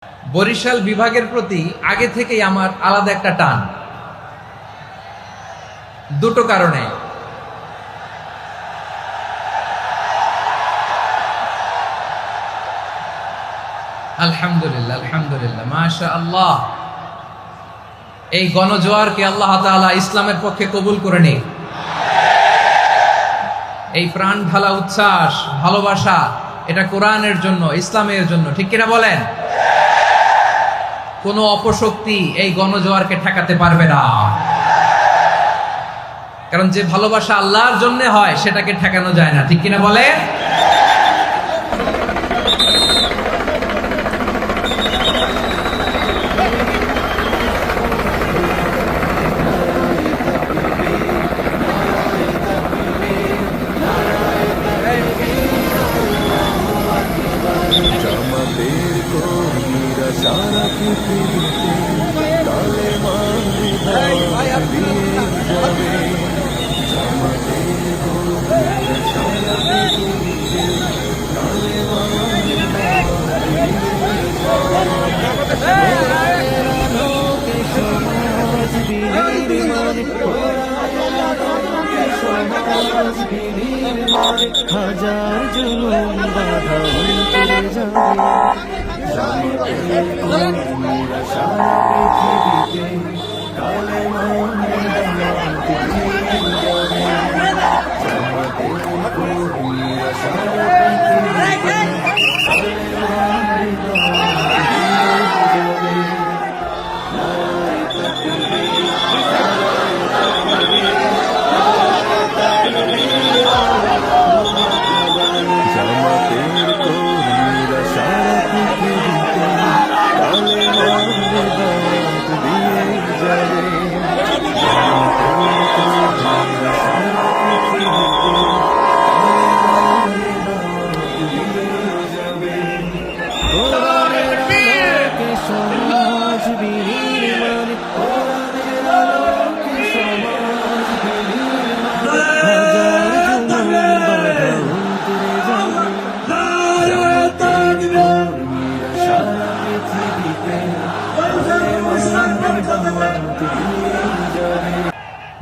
বরিশাল বিভাগের প্রতি আগে থেকেই আমার আলাদা একটা টান, দুটো কারণে। আলহামদুলিল্লাহ, আলহামদুলিল্লাহ, মাশাআল্লাহ। এই গণজোয়ারকে আল্লাহ তাআলা ইসলামের পক্ষে কবুল করে নিন। এই প্রাণ ঢালা উচ্ছ্বাস, ভালোবাসা, এটা কোরআনের জন্য, ইসলামের জন্য, ঠিক কিনা বলেন? কোনো অপশক্তি এই গণজোয়ারকে ঠেকাতে পারবে না, কারণ যে ভালোবাসা আল্লাহর জন্য হয় সেটাকে ঠেকানো যায় না, ঠিক কিনা বলে? সারা পৃথিবীতে কালে মাঝে যাবে জামাতের কর্মীরা সারা পৃথিবীতে কালে মাঝে সমাজ বিনির্মাণ সমাজ বিনির্মাণ হাজার জুলুম বাধা উল্টে যাবে সারা পৃথিবীতে কালে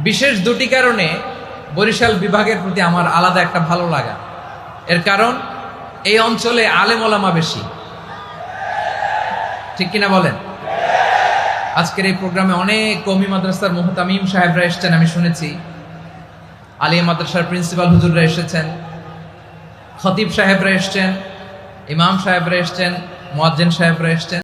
বিশেষ দুটি কারণে বরিশাল বিভাগের প্রতি আমার আলাদা একটা ভালো লাগা। এর কারণ, এই অঞ্চলে আলেম ওলামা বেশি, ঠিক কিনা বলেন? আজকের এই প্রোগ্রামে অনেক কওমি মাদ্রাসার মুহতামিম সাহেবরা এসেছেন, আমি শুনেছি। আলিয়া মাদ্রাসার প্রিন্সিপাল হুজুররা এসেছেন, খতিব সাহেবরা এসেছেন, ইমাম সাহেবরা এসেছেন, মুয়াজ্জিন সাহেবরা এসেছেন।